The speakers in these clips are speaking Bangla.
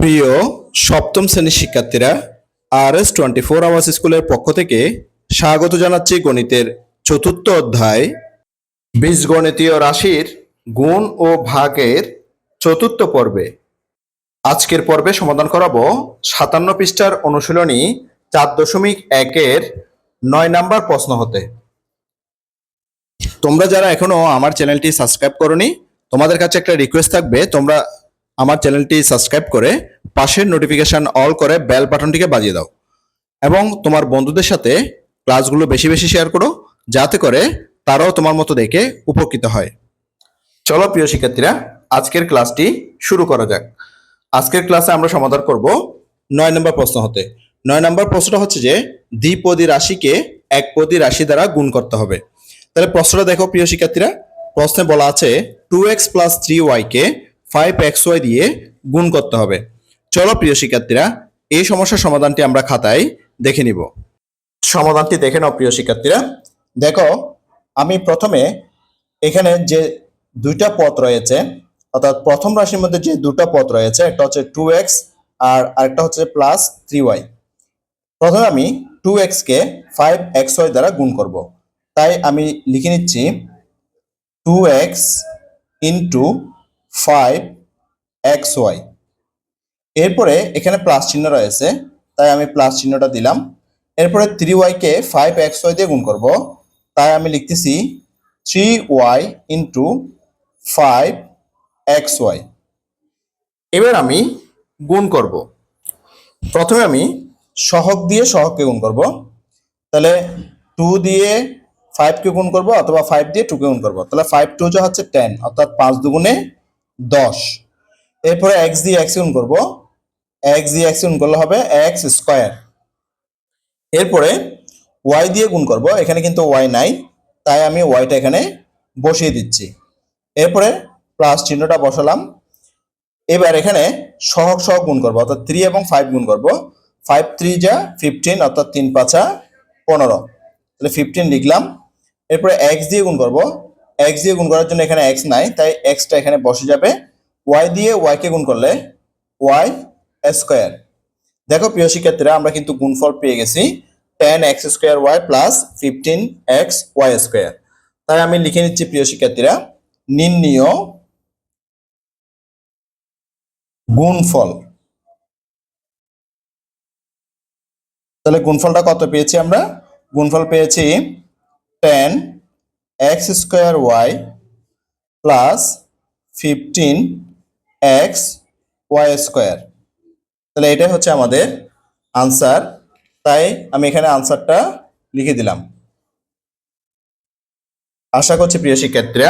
প্রিয় সপ্তম শ্রেণীর শিক্ষার্থীরা, RS24 আওয়ার্স স্কুলের পক্ষ থেকে স্বাগত জানাচ্ছি গণিতের চতুর্থ অধ্যায় বীজগণিতীয় রাশির গুণ ও ভাগের চতুর্থ পর্বে। আজকের পর্বে সমাধান করাবো 57 পৃষ্ঠার অনুশীলনী 4.1-এর 9 নাম্বার প্রশ্ন হতে। তোমরা যারা এখনো আমার চ্যানেলটি সাবস্ক্রাইব করোনি, তোমাদের কাছে একটা রিকোয়েস্ট থাকবে, তোমরা আমার চ্যানেলটি সাবস্ক্রাইব করে পাশের নোটিফিকেশন অল করে বেল বাটনটিকে বাজিয়ে দাও এবং তোমার বন্ধুদের সাথে ক্লাসগুলো বেশি বেশি শেয়ার করো, যাতে করে তারাও তোমার মতো দেখে উপকৃত হয়। চলো প্রিয় শিক্ষার্থীরা, আজকের ক্লাসটি শুরু করা যাক। আজকের ক্লাসে আমরা সমাধান করব 9 নম্বর প্রশ্ন হতে। 9 নম্বর প্রশ্নটা হচ্ছে যে দ্বিপদী রাশিকে একপদী রাশি দ্বারা গুণ করতে হবে। তাহলে প্রশ্নটা দেখো প্রিয় শিক্ষার্থীরা, প্রশ্নে বলা আছে 2x + 3y কে 5xy দিয়ে গুণ করতে হবে। চলো প্রিয় শিক্ষার্থীরা, এই সমস্যার সমাধানটি আমরা খাতায় দেখে নিব। সমাধানটি দেখে নাও প্রিয় শিক্ষার্থীরা। দেখো, আমি প্রথমে এখানে যে দুইটা পদ রয়েছে, অর্থাৎ প্রথম রাশির মধ্যে যে দুটো পদ রয়েছে, একটা হচ্ছে 2x আর আরেকটা হচ্ছে +3y। প্রথমে আমি 2x কে 5xy দ্বারা গুণ করব। তাই আমি লিখে নিচ্ছি 2x * 5xy। এরপরে এখানে প্লাস চিহ্ন রয়েছে, তাই আমি প্লাস চিহ্নটা দিলাম। এরপরে 3y কে 5xy দিয়ে গুণ করব, তাই আমি লিখতেছি 3y * 5xy। এবার আমি গুণ করব। প্রথমে আমি সহগ দিয়ে সহগকে গুণ করব। তাহলে 2 দিয়ে 5 কে গুণ করব অথবা 5 দিয়ে 2 কে গুণ করব। তাহলে 5 2 হচ্ছে 10, অর্থাৎ 5 দুগুণে 10। এরপরে x দিয়ে x গুণ করব, x দিয়ে x গুণ করলে হবে x²। এরপরে y দিয়ে গুণ করব, এখানে কিন্তু y নাই, তাই আমি yটা এখানে বসিয়ে দিচ্ছি। এরপরে প্লাস চিহ্নটা বসালাম। এবার এখানে সহগ সহগ গুণ করব, অর্থাৎ 3 এবং 5 গুণ করব। 5 3 যা 15, অর্থাৎ 3 5 15। তাহলে 15 লিখলাম। এরপরে x দিয়ে গুণ করব, x দিয়ে গুণ করার জন্য এখানে x নাই, তাই xটা এখানে বসে যাবে। y দিয়ে y কে গুণ করলে y²। দেখো প্রিয় শিক্ষার্থীরা, আমরা কিন্তু গুণফল পেয়ে গেছি 10x²y + 15xy²। তাই আমি লিখে নিচ্ছি প্রিয় শিক্ষার্থীরা, নির্ণীয় গুণফল। তাহলে গুণফলটা কত পেয়েছি আমরা? গুণফল পেয়েছি 10x²y + 15xy²। তাহলে এটাই হচ্ছে আমাদের আনসার। তাই আমি এখানে আনসারটা লিখে দিলাম। আশা করছি প্রিয় শিক্ষার্থীরা,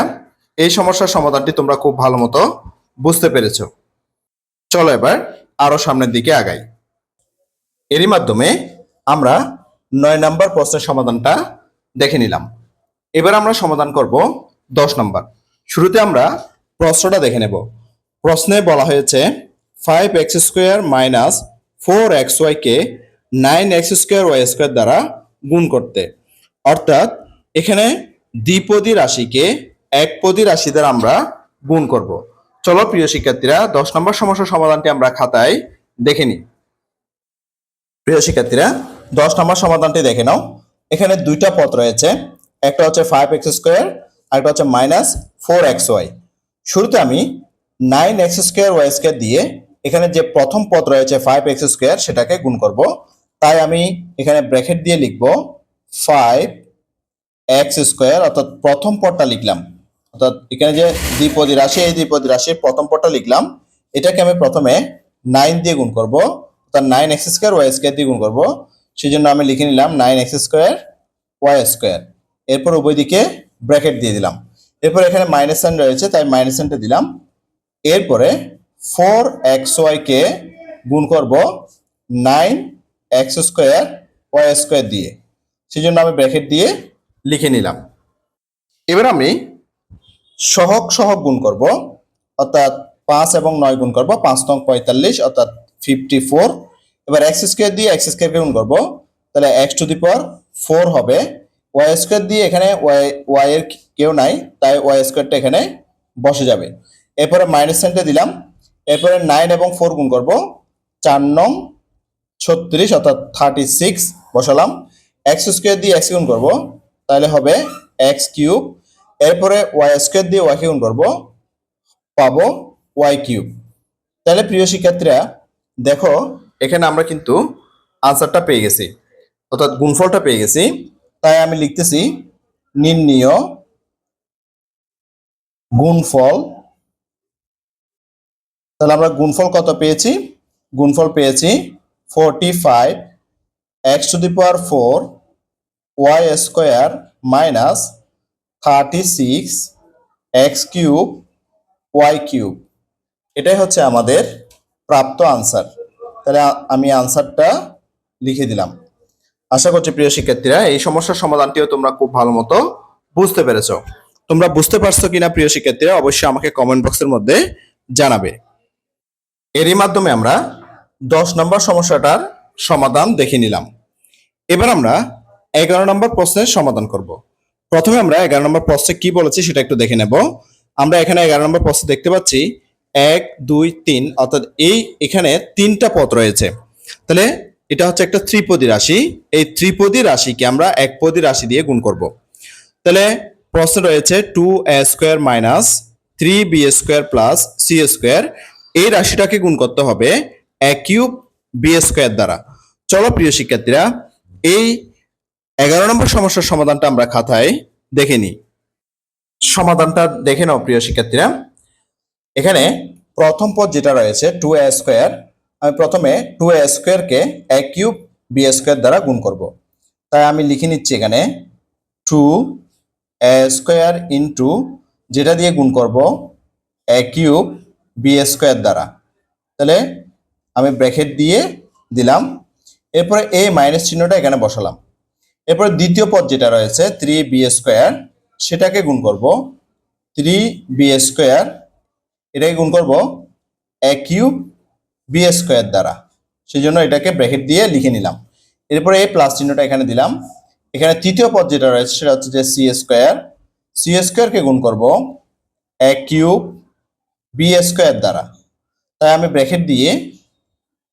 এই সমস্যার সমাধানটি তোমরা খুব ভালো মতো বুঝতে পেরেছো। চলো এবার আরো সামনের দিকে আগাই। এরই মাধ্যমে আমরা 9 নম্বর প্রশ্নের সমাধানটা দেখে নিলাম। এবার আমরা সমাধান করব 10 নম্বর। শুরুতে আমরা প্রশ্নটা দেখে নেব। প্রশ্নে বলা হয়েছে 5x² - 4xy কে 9x²y² দ্বারা গুণ করতে। অর্থাৎ এখানে দ্বিপদী রাশিকে একপদী রাশি দ্বারা আমরা গুণ করব। চলো প্রিয় শিক্ষার্থীরা, 10 নম্বর সমস্যার সমাধানটি আমরা খাতায় দেখে নিই। প্রিয় শিক্ষার্থীরা, 10 নম্বর সমাধানটি দেখে নাও। এখানে দুইটা পদ রয়েছে, একটা হচ্ছে 5x², আরেকটা হচ্ছে -4xy। শুরুতে আমি 9x²y² দিয়ে এখানে যে প্রথম পদ রয়েছে 5x², সেটাকে গুণ করব। তাই আমি এখানে ব্র্যাকেট দিয়ে লিখব 5x², অর্থাৎ প্রথম পদটা লিখলাম। অর্থাৎ এখানে যে দ্বিপদী রাশি, এই দ্বিপদী রাশির প্রথম পদটা লিখলাম। এটাকে আমি প্রথমে 9 দিয়ে গুণ করব, অর্থাৎ 9x²y² দিয়ে গুণ করব। সেই জন্য আমি লিখে নিলাম 9x²y²। এরপর উভয় দিকে ব্র্যাকেট দিয়ে দিলাম। এরপর এখানে মাইনাস সাইন রয়েছে, তাই মাইনাস সাইনটা দিলাম। এরপরে 4xy কে গুণ করব 9x²y² দিয়ে, সেই জন্য আমি ব্র্যাকেট দিয়ে লিখে নিলাম। এবার আমি সহগ সহগ গুণ করব, অর্থাৎ 5 এবং 9 গুণ করব, 5 নং 45, অর্থাৎ 54। এবার x² দিয়ে x² কে গুণ করব, তাহলে x⁴ হবে। y² দিয়ে এখানে y এর কেউ নাই, তাই y² টা এখানে বসে যাবে। এরপরে মাইনাস সাইনটা দিলাম। এরপরে 9 এবং 4 গুণ করব, 4 নং 36 অর্থাৎ 36 বসালাম। এক্স স্কোয়ার দিয়ে এক্স গুণ করব, তাহলে হবে এক্স কিউব। এরপরে ওয়াই স্কোয়ার দিয়ে ওয়াই গুণ করব, পাবো ওয়াই কিউব। তাহলে প্রিয় শিক্ষার্থীরা দেখো, এখানে আমরা কিন্তু আনসারটা পেয়ে গেছি, অর্থাৎ গুণফলটা পেয়ে গেছি। তাই আমি লিখতেছি নির্ণীয় গুণফল। তাহলে আমরা গুণফল কত পেয়েছি? গুণফল পেয়েছি 45 x two the power 4 y square minus 36 x cube y cube. এটাই হচ্ছে আমাদের প্রাপ্ত আনসার। তাহলে আমি আনসারটা লিখে দিলাম। আশা করছি প্রিয় শিক্ষার্থীরা এই সমস্যার সমাধানটিও তোমরা খুব ভালো মতো বুঝতে পেরেছো। তোমরা বুঝতে পারছো কিনা প্রিয় শিক্ষার্থীরা অবশ্যই আমাকে কমেন্ট বক্সের মধ্যে জানাবে। এরই মাধ্যমে আমরা 10 নম্বর সমস্যাটার সমাধান দেখে নিলাম। এবার আমরা 11 নম্বর প্রশ্নের সমাধান করব। প্রথমে আমরা 11 নম্বর প্রশ্নে কি বলেছি সেটা একটু দেখে নেব। আমরা এখানে 11 নম্বর প্রশ্নে দেখতে পাচ্ছি 1 2 3 অর্থাৎ এখানে 3টা পদ রয়েছে। তাহলে এটা হচ্ছে একটা ত্রিপদী রাশি। এই ত্রিপদী রাশিকে আমরা একপদী রাশি দিয়ে গুণ করব। তাহলে প্রশ্নে রয়েছে 2a square minus 3b square plus c square. এই রাশিটাকে গুণ করতে হবে a কিউব b স্কোয়ার দ্বারা। চলো প্রিয় শিক্ষার্থীরা এই 11 নম্বর সমস্যার সমাধানটা আমরা খাতায় দেখে নিই। সমাধানটা দেখে নাও প্রিয় শিক্ষার্থীরা। এখানে প্রথম পদ যেটা রয়েছে 2a স্কোয়ার, আমি প্রথমে 2a স্কোয়ারকে a কিউব b স্কোয়ার দ্বারা গুণ করব। তাই আমি লিখে নিচ্ছি এখানে 2a স্কোয়ার ইন্টু যেটা দিয়ে গুণ করব a কিউব b স্কোয়ার দ্বারা। তাহলে আমি ব্র্যাকেট দিয়ে দিলাম। এরপরে এই মাইনাস চিহ্নটা এখানে বসালাম। এরপরে দ্বিতীয় পদ যেটা রয়েছে 3b স্কোয়ার, সেটাকে গুণ করব 3b স্কোয়ার, এটাকে গুণ করব a কিউব b স্কোয়ার দ্বারা। সেই জন্য এটাকে ব্র্যাকেট দিয়ে লিখে নিলাম। এরপরে এই প্লাস চিহ্নটা এখানে দিলাম। এখানে তৃতীয় পদ যেটা রয়েছে সেটা হচ্ছে যে c স্কোয়ার, c স্কোয়ারকে গুণ করব a কিউব b স্কোয়ার দ্বারা। তাই আমি ব্র্যাকেট দিয়ে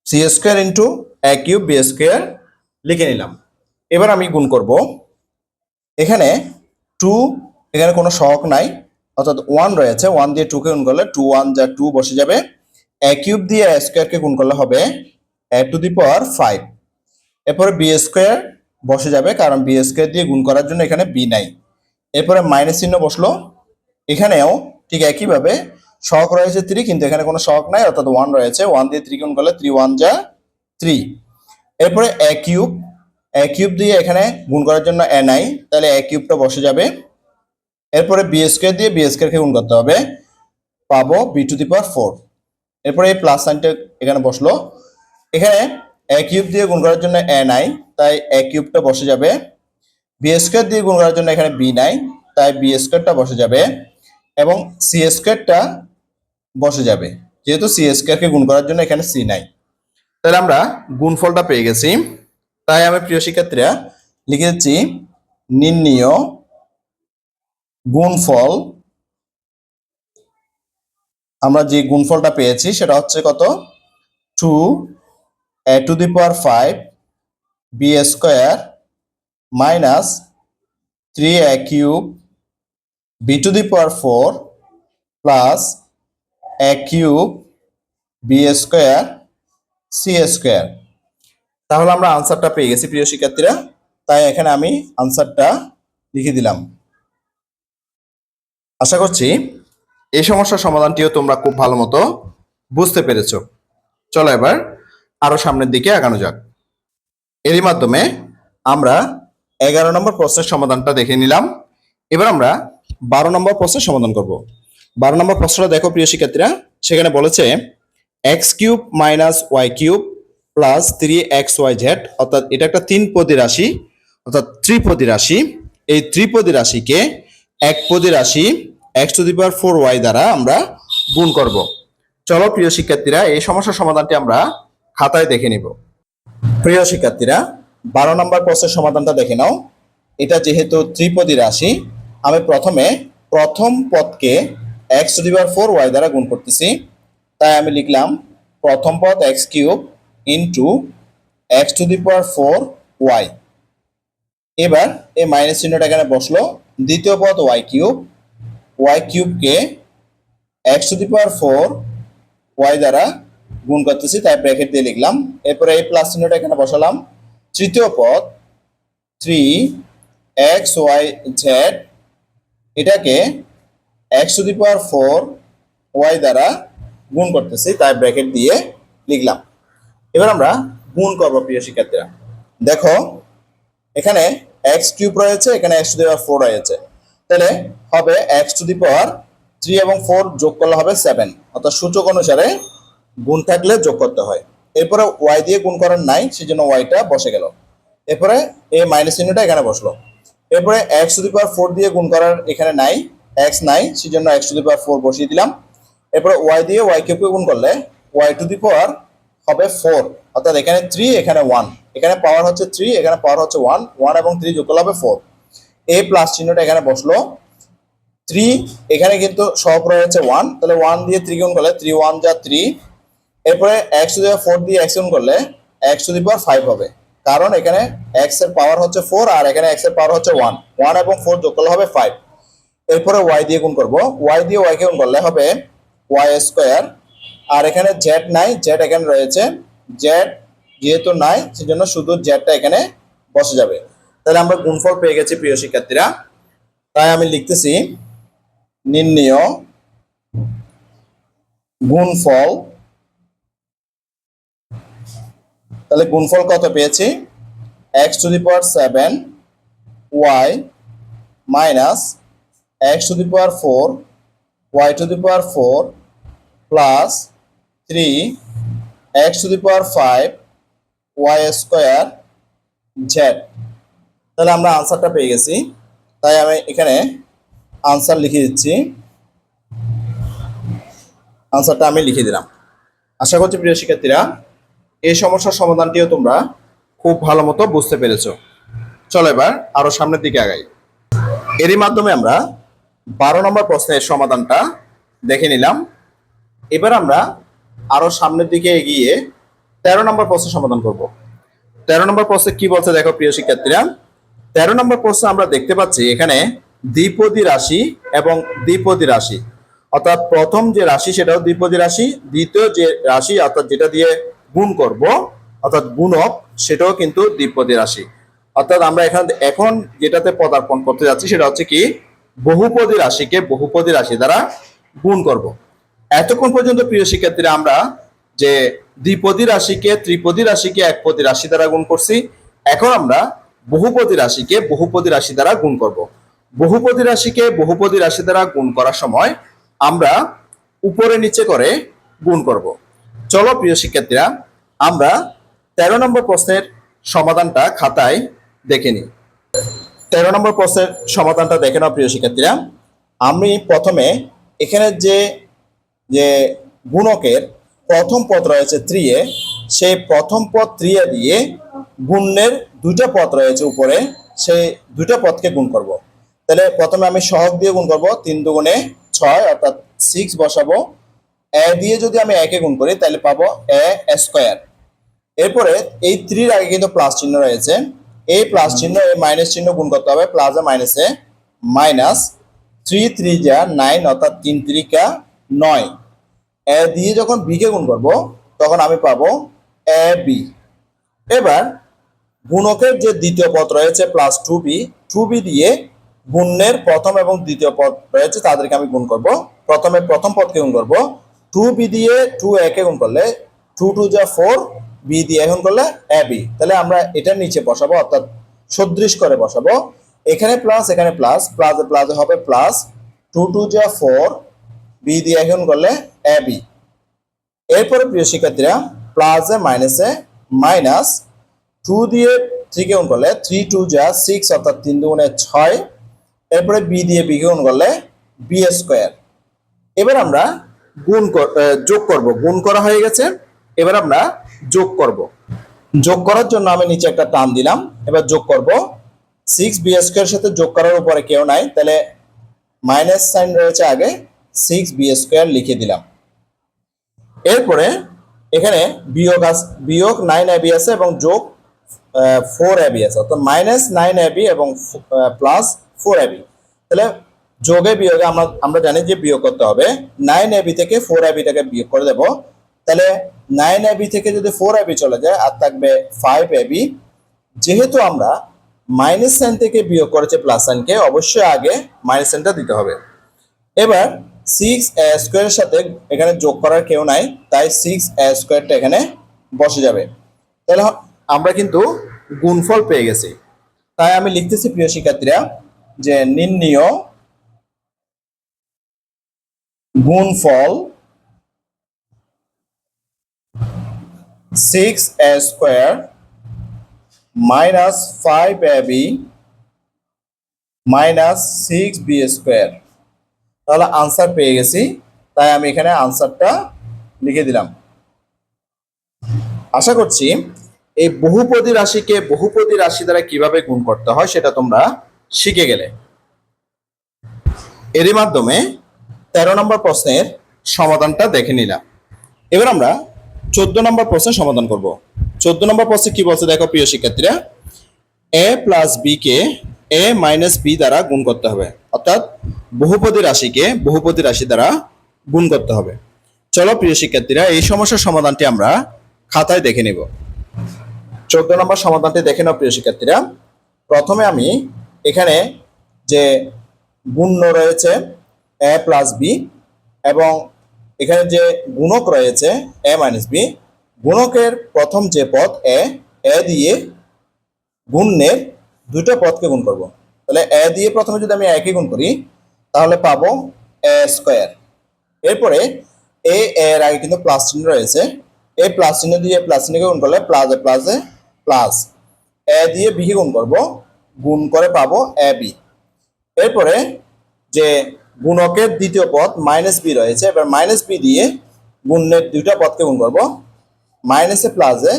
c square into a cube b square লিখে নিলাম। এবার আমি গুণ করব। এখানে 2, এখানে কোনো সহগ নাই, অর্থাৎ 1 রয়েছে, 1 দিয়ে 2 কে গুণ করলে 2 1 যা 2 বসে যাবে। a কিউব দিয়ে a স্কোয়ারকে গুণ করলে হবে a টু দি পাওয়ার 5। এরপরে b স্কোয়ার বসে যাবে, কারণ b স্কোয়ার দিয়ে গুণ করার জন্য এখানে b নাই। এরপরে মাইনাস চিহ্ন বসলো। এখানেও ঠিক একইভাবে সহগ রয়েছে 3, কিন্তু এখানে কোনো সহগ নাই, অর্থাৎ 1 রয়েছে, 1 দিয়ে 3 গুণ করলে 3 1 যা 3। এরপরে a কিউব দিয়ে এখানে গুণ করার জন্য a নাই, তাহলে a কিউবটা বসে যাবে। এরপরে b স্কোয়ার দিয়ে b স্কোয়ারকে গুণ করতে হবে, পাবো b টু দি পাওয়ার 4। এরপরে এই প্লাস সাইনটা এখানে বসলো। এখানে a কিউব দিয়ে গুণ করার জন্য a নাই, তাই a কিউবটা বসে যাবে। b স্কোয়ার দিয়ে গুণ করার জন্য এখানে b নাই, তাই b স্কোয়ারটা বসে যাবে, এবং c স্কোয়ারটা বসে যাবে, যেহেতু c স্কোয়ারকে গুণ করার জন্য এখানে c নাই। তাহলে আমরা গুণফলটা পেয়ে গেছি। তাই আমি প্রিয় শিক্ষার্থীরা লিখে দিচ্ছি নির্ণীয় গুণফল। আমরা যে গুণফলটা পেয়েছি সেটা হচ্ছে কত? 2a two the power 5 b square minus 3a cube b two the power 4 plus a cube b square c square. তাহলে আমরা আনসারটা পেয়ে গেছি প্রিয় শিক্ষার্থীরা। তাই এখানে আমি আনসারটা লিখে দিলাম। আশা করছি এই সমস্যার সমাধানটিও তোমরা খুব ভালো মতো বুঝতে পেরেছো। চলো এবার আরো সামনের দিকে আগানো যাক। এরই মাধ্যমে আমরা 11 নম্বর প্রশ্নের সমাধানটা দেখে নিলাম। এবার আমরা 12 নম্বর প্রশ্নের সমাধান করব। 12 নম্বর প্রশ্নটা দেখো প্রিয় শিক্ষার্থীরা, সেখানে বলেছে x cube minus y cube plus 3xyz, অর্থাৎ এটা একটা 3পদী রাশি, অর্থাৎ ত্রিপদী রাশি। এই ত্রিপদী রাশিকে একপদী রাশি x two the power 4y দ্বারা আমরা গুণ করব। চলো প্রিয় শিক্ষার্থীরা এই সমস্যার সমাধানটি আমরা খাতায় দেখে নিব। প্রিয় শিক্ষার্থীরা 12 নম্বর প্রশ্নের সমাধানটা দেখে নাও। এটা যেহেতু ত্রিপদী রাশি, আমি প্রথমে প্রথম পদকে x two the power 4y দ্বারা গুণ করতেছি। তাই আমি লিখলাম প্রথম পদ x cube into x to the power 4 y. এবার এই মাইনাস চিহ্নটা এখানে বসলো। দ্বিতীয় পদ ওয়াই কিউবকে x to the power 4 y দ্বারা গুণ করতেছি, তাই ব্র্যাকেট দিয়ে লিখলাম। এরপরে এই প্লাস চিহ্নটা এখানে বসালাম। তৃতীয় পদ 3xyz, এটাকে x to the power 4 y দ্বারা গুণ করতেছি, তাই ব্র্যাকেট দিয়ে লিখলাম। এবার আমরা গুণ করবো প্রিয় শিক্ষার্থীরা। দেখো এখানে এক্স কিউব রয়েছে, এখানে এক্স টু দি পাওয়ার 4 রয়েছে, তাহলে হবে এক্স টু দি পাওয়ার 3 এবং 4 যোগ করলে হবে 7, অর্থাৎ সূচক অনুসারে গুণ থাকলে যোগ করতে হয়। এরপরে ওয়াই দিয়ে গুণ করার নাই, সেজন্য ওয়াইটা বসে গেল। এরপরে এই মাইনাস চিহ্নটা এখানে বসলো। এরপরে এক্স টু দি পাওয়ার 4 দিয়ে গুণ করার এখানে নাই, এক্স নাই, সেজন্য এক্স টু দি পাওয়ার 4 বসিয়ে দিলাম। এরপরে ওয়াই দিয়ে ওয়াই কিউবকে গুণ করলে ওয়াই টু দি পাওয়ার হবে 4, অর্থাৎ এখানে 3 এখানে 1, এখানে পাওয়ার হচ্ছে 3 এখানে পাওয়ার হচ্ছে 1, 1 এবং 3 যোগ করলে হবে 4। এই প্লাস চিহ্নটা এখানে বসলো। 3 এখানে কিন্তু সহগ রয়েছে 1, তাহলে 1 দিয়ে 3 গুণ করলে 3 1 যা 3। এরপরে এক্স টু দি পাওয়ার 4 দিয়ে এক্স গুণ করলে এক্স টু দি পাওয়ার 5 হবে, কারণ এখানে এক্স এর পাওয়ার হচ্ছে 4 আর এখানে এক্স এর পাওয়ার হচ্ছে 1, 1 এবং 4 যোগ করলে হবে 5। এরপরে ওয়াই দিয়ে গুণ করব, ওয়াই দিয়ে ওয়াই কে গুণ করলে হবে ওয়াই স্কোয়ার। আর এখানে জেড নাই, জেড এখানে রয়েছে, জেড যেহেতু নাই সেজন্য শুধু জেডটা এখানে বসে যাবে। তাহলে আমরা গুণফল পেয়ে গেছি প্রিয় শিক্ষার্থীরা। তাই আমি লিখতেছি নির্ণেয় গুণফল। তাহলে গুণফল কত পেয়েছি? X to the power 7 y minus x to the power 4 y to the power 4 plus 3 x to the power 5 y square z. তাহলে আমরা আনসারটা পেয়ে গেছি, তাই আমি এখানে আনসার লিখে দিচ্ছি। আনসারটা আমি লিখে দিলাম। আশা করছি প্রিয় শিক্ষার্থীরা এই সমস্যার সমাধানটিও তোমরা খুব ভালো মতো বুঝতে পেরেছো। চলো এবার আরো সামনের দিকে আগাই। এরই মাধ্যমে আমরা 12 নম্বর প্রশ্নের সমাধানটা দেখে নিলাম। এবার আমরা আরো সামনের দিকে এগিয়ে 13 নম্বর প্রশ্নের সমাধান করব। 13 নম্বর প্রশ্নে কি বলছে দেখো প্রিয় শিক্ষার্থীরা। 13 নম্বর প্রশ্নে আমরা দেখতে পাচ্ছি এখানে দ্বিপদী রাশি এবং দ্বিপদী রাশি, অর্থাৎ প্রথম যে রাশি সেটাও দ্বিপদী রাশি, দ্বিতীয় যে রাশি অর্থাৎ যেটা দিয়ে গুণ করব অর্থাৎ গুণক সেটাও কিন্তু দ্বিপদী রাশি। অর্থাৎ আমরা এখন যেটাতে পদার্পণ করতে যাচ্ছি সেটা হচ্ছে কি বহুপদী রাশিকে বহুপদী রাশি দ্বারা গুণ করব। এতক্ষণ পর্যন্ত প্রিয় শিক্ষার্থীরা আমরা যে দ্বিপদী রাশিকে ত্রিপদী রাশিকে একপদী রাশি দ্বারা গুণ করছি, এখন আমরা বহুপদী রাশিকে বহুপদী রাশি দ্বারা গুণ করব। বহুপদী রাশিকে বহুপদী রাশি দ্বারা গুণ করার সময় আমরা উপরে নিচে করে গুণ করব। চলো প্রিয় শিক্ষার্থীরা আমরা 13 নম্বর প্রশ্নের সমাধানটা খাতায় দেখে নিই। 13 নম্বর প্রশ্নের সমাধানটা দেখে নাও প্রিয় শিক্ষার্থীরা। আমি প্রথমে এখানে যে যে গুণকের প্রথম পদ রয়েছে 3 সেই প্রথম পদ 3 দিয়ে গুণের দুইটা পদ রয়েছে উপরে, সেই দুইটা পদকে গুণ করব। তাহলে প্রথমে আমি সহগ দিয়ে গুণ করব, 3 দুগুণে 6 অর্থাৎ 6 বসাবো। এ দিয়ে যদি আমি একে গুণ করি তাহলে পাবো এ স্কোয়ার। এরপরে এই 3 আগে কিন্তু প্লাস চিহ্ন রয়েছে, এই প্লাস চিহ্ন এই মাইনাস চিহ্ন গুণ করতে হবে, প্লাসে মাইনাসে মাইনাস 3 3 যা 9 অর্থাৎ 3 3 9। এ দিয়ে যখন বি কে গুণ করব তখন আমি পাবো এ বি। এবার গুণকের যে দ্বিতীয় পদ রয়েছে প্লাস 2b দিয়ে গুণের প্রথম এবং দ্বিতীয় পদ রয়েছে তাদেরকে আমি গুণ করব। প্রথমে প্রথম পদকে গুণ করব, 2b দিয়ে 2 একে গুণ করলে 2 2 যা 4, বি দিয়ে এখন করলে এ বি। তাহলে আমরা এটার নিচে বসাবো অর্থাৎ সদৃশ করে বসাবো, এখানে প্লাস এখানে প্লাস, প্লাসে প্লাসে হবে প্লাস 2 2 যা 4, বি দিয়ে এখন করলে এ বি। এরপরে প্রিয় শিক্ষার্থীরা প্লাসে মাইনাসে মাইনাস 2 দিয়ে 3 কে গুণ করলে 3 2 যা 6 অর্থাৎ 3 দুগুণে 6। এরপরে বি দিয়ে বি কে গুণ করলে বি স্কোয়ার। এবার আমরা যোগ করব, গুণ করা হয়ে গেছে, এবার আমরা যোগ করব। যোগ করার জন্য আমি নিচে একটা টান দিলাম, এবার যোগ করব। 6 বি স্কোয়ার সাথে যোগ করার উপরে কেউ নাই, তাহলে মাইনাস সাইন রয়েছে আগে, 6 বি স্কোয়ার লিখে দিলাম। এরপরে এখানে বিয়োগ 9ab আছে এবং যোগ 4ab আছে, অর্থাৎ -9ab এবং +4ab। তাহলে যোগে বিয়োগে আমরা জানি যে বিয়োগ করতে হবে। 9ab থেকে 4ab টাকে বিয়োগ করে দেব। তাহলে 9ab থেকে যদি 4ab চলে যায় আর থাকবে 5ab। যেহেতু আমরা মাইনাস সাইন থেকে বিয়োগ করেছে প্লাস সাইনকে, অবশ্যই আগে মাইনাস সাইনটা দিতে হবে। এবার 6a² এর সাথে এখানে যোগ করার কেউ নাই, তাই 6a² এখানে বসে যাবে। তাহলে আমরা কিন্তু গুণফল পেয়ে গেছি। তাই আমি লিখতেছি প্রিয় শিক্ষার্থীরা যে নির্ণীয় গুণফল 6a² minus 5ab minus 6b²। তাহলে আনসার পেয়ে গেছি, তাই আমি এখানে আনসারটা লিখে দিলাম। আশা করছি এই বহুপদী রাশিকে বহুপদী রাশি দ্বারা কিভাবে গুণ করতে হয় সেটা তোমরা শিখে গেলে। এরই মাধ্যমে 13 নম্বর প্রশ্নের সমাধানটা দেখে নিলাম। এবার আমরা 14 নম্বর প্রশ্নের সমাধান করব। 14 নম্বর প্রশ্নে কি বলছে দেখো প্রিয় শিক্ষার্থীরা, a plus b K a minus b দ্বারা গুণ করতে হবে, অর্থাৎ বহুপদী রাশিকে বহুপদী রাশি দ্বারা গুণ করতে হবে। চলো প্রিয় শিক্ষার্থীরা এই সমস্যার সমাধানটি আমরা খাতায় দেখে নিব। 14 নম্বর সমাধানটি দেখে নাও প্রিয় শিক্ষার্থীরা। প্রথমে আমি এখানে যে গুণ্য রয়েছে a প্লাস b এবং এখানে যে গুণক রয়েছে a মাইনাস b, গুণকের প্রথম যে পদ a দিয়ে গুণের দুটো পদকে গুণ করব। তাহলে a দিয়ে প্রথমে যদি আমি একই গুণ করি তাহলে পাবো a²। এরপরে এর আগে কিন্তু প্লাস চিহ্ন রয়েছে, এই প্লাস চিহ্ন দিয়ে প্লাস চিহ্নকে গুণ করলে প্লাস এ প্লাস, a দিয়ে b কে গুণ করব, গুণ করে পাবো ab। এরপরে যে গুণকের দ্বিতীয় পদ মাইনাস b রয়েছে, এবার মাইনাস b দিয়ে গুণের দুইটা পদকে গুণ করব, মাইনাসে প্লাসে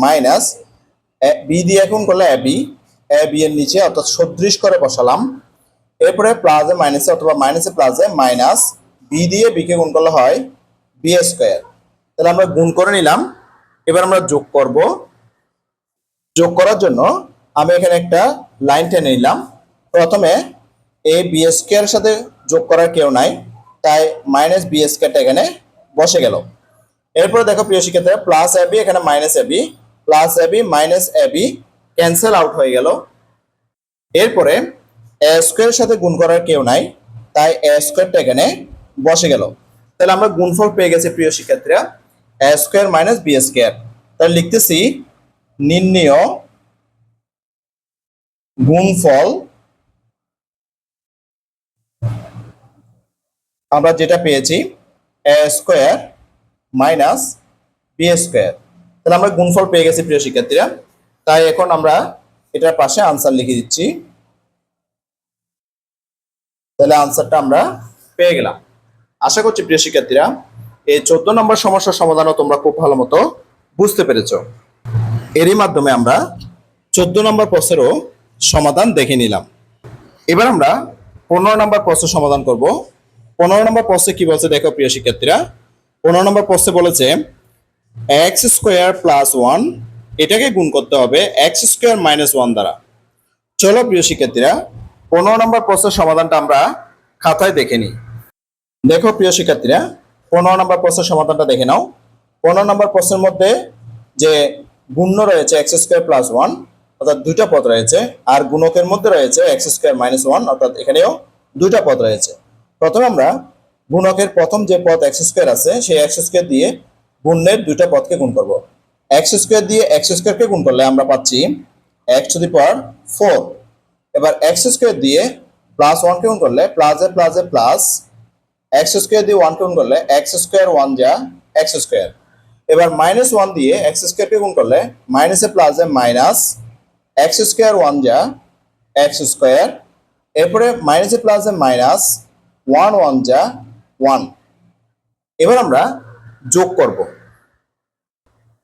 মাইনাস, b দিয়ে গুণ করলে ab এর নিচে অর্থাৎ সদৃশ করে বসালাম। এরপরে প্লাসে মাইনাসে অথবা মাইনাসে প্লাসে মাইনাস, b দিয়ে b কে গুণ করলে হয় b²। তাহলে আমরা গুণ করে নিলাম। এবার আমরা যোগ করব। যোগ করার জন্য আমি এখানে একটা লাইন টেনে নিলাম। প্রথমে b² এর সাথে যোগ করার কেউ নাই, তাই মাইনাস b² এখানে বসে গেল। এরপরে দেখো প্রিয় শিক্ষার্থীরা, প্লাস ab এখানে minus ab, plus ab minus ab cancel out হয়ে গেল। এরপরে a² এর সাথে গুণ করার কেউ নাই, তাই a² এখানে বসে গেল। তাহলে আমরা গুণফল পেয়ে গেছি প্রিয় শিক্ষার্থীরা a² মাইনাস b²। তাহলে লিখতেছি নির্ণীয় গুণফল আমরা যেটা পেয়েছি a² মাইনাস b²। তাহলে আমরা গুণফল পেয়ে গেছি প্রিয় শিক্ষার্থীরা। তাই এখন আমরা এটার পাশে আনসার লিখে দিচ্ছি। তাহলে আনসারটা আমরা পেয়ে গেলাম। আশা করছি প্রিয় শিক্ষার্থীরা এই 14 নম্বর সমস্যার সমাধানও তোমরা খুব ভালো মতো বুঝতে পেরেছ। এরই মাধ্যমে আমরা 14 নম্বর প্রশ্নেরও সমাধান দেখে নিলাম। এবার আমরা 15 নম্বর প্রশ্নের সমাধান করব। 15 নম্বর প্রশ্নে কি বলছে দেখো প্রিয় শিক্ষার্থীরা। 15 নম্বর প্রশ্নে বলেছে x² প্লাস 1 এটাকে গুণ করতে হবে x² মাইনাস 1 দ্বারা। চলো প্রিয় শিক্ষার্থীরা 15 নম্বর প্রশ্নের সমাধানটা আমরা খাতায় দেখে নিই। দেখো প্রিয় শিক্ষার্থীরা 15 নম্বর প্রশ্নের সমাধানটা দেখে নাও। 15 নম্বর প্রশ্নের মধ্যে যে গুণ্য রয়েছে x² প্লাস 1 অর্থাৎ দুইটা পদ রয়েছে, আর গুণকের মধ্যে রয়েছে x² মাইনাস 1 অর্থাৎ এখানেও দুইটা পদ রয়েছে। প্রথমে আমরা গুণকের প্রথম যে পদ x² আছে সেই x² দিয়ে গুণের দুইটা পদকে গুণ করব। x² দিয়ে x² কে গুণ করলে আমরা পাচ্ছি x⁴। এবার x² দিয়ে প্লাস 1 কে গুণ করলে প্লাসে প্লাস, x² দিয়ে 1 কে গুণ করলে x² 1 যা x²। এবার মাইনাস 1 দিয়ে x² কে গুণ করলে মাইনাসে প্লাসে মাইনাস, x² 1 যা x²। এরপরে মাইনাসে প্লাসে মাইনাস 1 1 যা 1। এবার আমরা যোগ করব,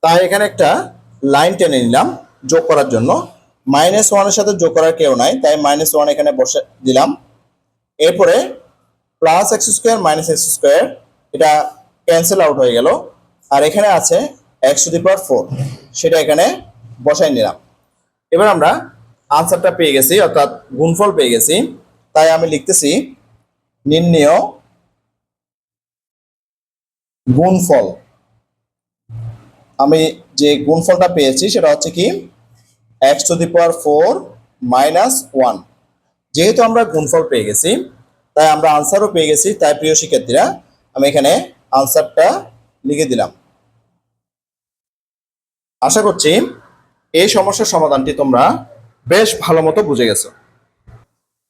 তাই এখানে একটা লাইন টেনে নিলাম যোগ করার জন্য। মাইনাস 1 এর সাথে যোগ করার কেউ নাই, তাই মাইনাস 1 এখানে বসে দিলাম। এরপরে প্লাস x² মাইনাস x² এটা ক্যান্সেল আউট হয়ে গেল। আর এখানে আছে x⁴, সেটা এখানে বসাই নিলাম। এবার আমরা আনসারটা পেয়ে গেছি, অর্থাৎ গুণফল পেয়ে গেছি। তাই আমি লিখতেছি নির্ণেয় গুণফল। আমি যে গুণফলটা পেয়েছি সেটা হচ্ছে কি x⁴ -1। যেহেতু আমরা গুণফল পেয়ে গেছি, তাই আমরা আনসারও পেয়ে গেছি। তাই প্রিয় শিক্ষার্থীরা, আমি এখানে আনসারটা লিখে দিলাম। আশা করছি এই সমস্যার সমাধানটি তোমরা বেশ ভালো মতো বুঝে গেছো।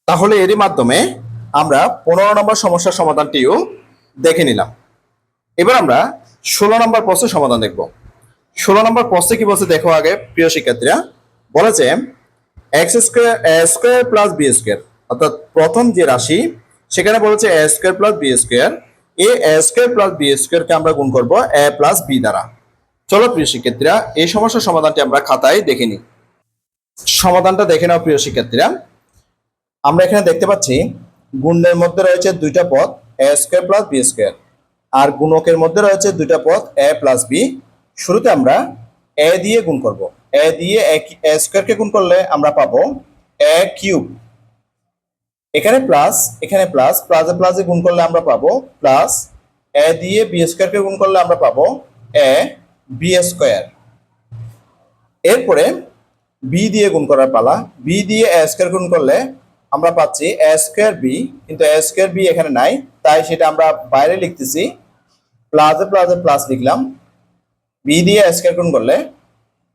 তাহলে এরই মাধ্যমে আমরা 15 নম্বর সমস্যার সমাধানটিও দেখে নিলাম। এবার আমরা 16 নম্বর প্রশ্নের সমাধান দেখব। 16 নম্বর প্রশ্নে কি বলছে দেখো আগে প্রিয় শিক্ষার্থীরা। বলেছে x² + b², অর্থাৎ প্রথম যে রাশি সেখানে বলেছে a² + b²। এই a² + b² কে আমরা গুণ করব a + b দ্বারা। চলো প্রিয় শিক্ষার্থীরা, এই সমস্যার সমাধানটি আমরা খাতায় দেখে নিই। সমাধানটা দেখে নাও প্রিয় শিক্ষার্থীরা। আমরা এখানে দেখতে পাচ্ছি গুণের মধ্যে রয়েছে দুইটা পদ a² + b², আর গুণকের মধ্যে রয়েছে দুইটা পদ a + b। শুরুতে আমরা a দিয়ে গুণ করব। a দিয়ে a² কে গুণ করলে আমরা পাবো a³। এখানে প্লাস, এখানে প্লাস, প্লাসে প্লাসে গুণ করলে আমরা পাবো প্লাস। a দিয়ে b² কে গুণ করলে আমরা পাবো ab²। এরপরে b দিয়ে গুণ করার পালা। b দিয়ে a² গুণ করলে আমরা পাচ্ছি a²b, কিন্তু a²b এখানে নাই, তাই সেটা আমরা বাইরে লিখতেছি। প্লাসে প্লাসে প্লাস লিখলাম। b দিয়ে a² গুণ করলে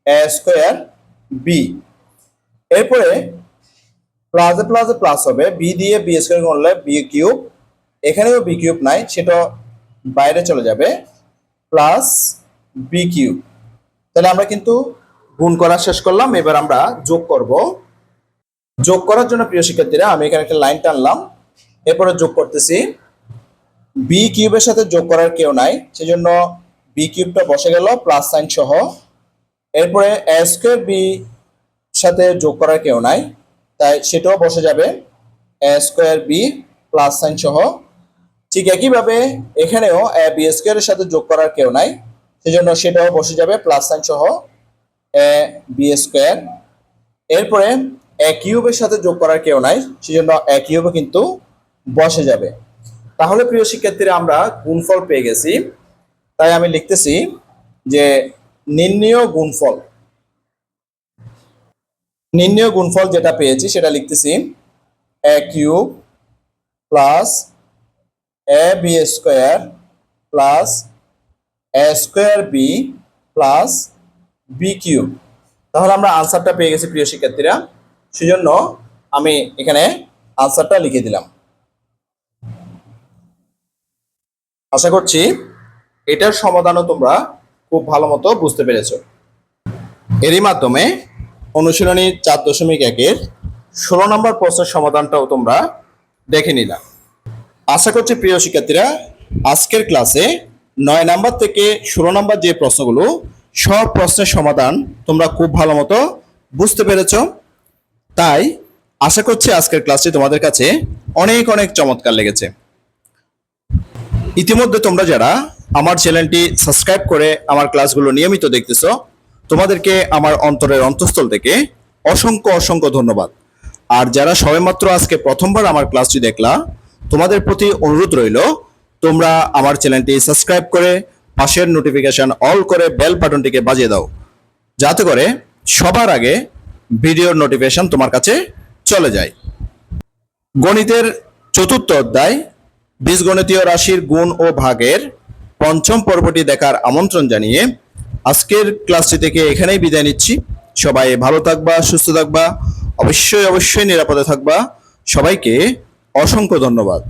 a²b। এরপরে প্লাসে প্লাসে প্লাস হবে, b দিয়ে b² গুণ করলে b³। এখানেও b³ নাই, সেটা বাইরে চলে যাবে, প্লাস b³। তাহলে আমরা কিন্তু গুণ করা শেষ করলাম। এবার আমরা যোগ করব। যোগ করার জন্য প্রিয় শিক্ষার্থীরা আমি এখানে একটা লাইন টানলাম, এরপরে যোগ করতেছি। b³ এর সাথে যোগ করার কেউ নাই, সেজন্য b³ বসে গেল প্লাস সাইন সহ। এরপরে a²b সাথে যোগ করার কেউ নাই, তাই সেটাও বসে যাবে a²b প্লাস সাইন সহ। ঠিক একইভাবে এখানেও b² এর সাথে যোগ করার কেউ নাই, সেজন্য সেটাও বসে যাবে প্লাস সাইন সহ ab²। এরপরে a³ এর সাথে যোগ করার কেউ নাই, সেজন্য a³ কিন্তু বসে যাবে। তাহলে প্রিয় শিক্ষার্থীরা, আমরা গুণফল পেয়ে গেছি। তাই আমি লিখতেছি যে নির্ণেয় গুণফল। নির্ণেয় গুণফল যেটা পেয়েছি সেটা লিখতেছি a³ + ab² + a²b + b³। তাহলে আমরা আনসারটা পেয়ে গেছি প্রিয় শিক্ষার্থীরা, সেজন্য আমি এখানে আনসারটা লিখে দিলাম। আশা করছি এটার সমাধানও তোমরা খুব ভালো মতো বুঝতে পেরেছো। এরই মাধ্যমে অনুশীলনী 4.1-এর 16 নম্বর প্রশ্নের সমাধানটাও তোমরা দেখে নিলাম। আশা করছি প্রিয় শিক্ষার্থীরা, আজকের ক্লাসে 9 নাম্বার থেকে 16 নাম্বার যে প্রশ্নগুলো, সব প্রশ্নের সমাধান তোমরা খুব ভালো মতো বুঝতে পেরেছ। তাই আশা করছি আজকের ক্লাসটি তোমাদের কাছে অনেক অনেক চমৎকার লেগেছে। ইতিমধ্যে তোমরা যারা আমার চ্যানেলটি সাবস্ক্রাইব করে আমার ক্লাসগুলো নিয়মিত দেখতেছো, তোমাদেরকে আমার অন্তরের অন্তঃস্থল থেকে অসংখ্য অসংখ্য ধন্যবাদ। আর যারা সবেমাত্র আজকে প্রথমবার আমার ক্লাসটি দেখলা, তোমাদের প্রতি অনুরোধ রইল তোমরা আমার চ্যানেলটি সাবস্ক্রাইব করে পাশের নোটিফিকেশন অল করে বেল বাটনটিকে বাজিয়ে দাও, যাতে করে সবার আগে ভিডিওর নোটিফিকেশন তোমার কাছে চলে যায়। গণিতের 4র্থ অধ্যায় বীজগণিতীয় রাশির গুণ ও ভাগের 5ম পর্বটি দেখার আমন্ত্রণ জানিয়ে আজকের ক্লাসটি থেকে এখানেই বিদায় নিচ্ছি। সবাই ভালো থাকবা, সুস্থ থাকবা, অবশ্যই অবশ্যই নিরাপদে থাকবা। সবাইকে অসংখ্য ধন্যবাদ।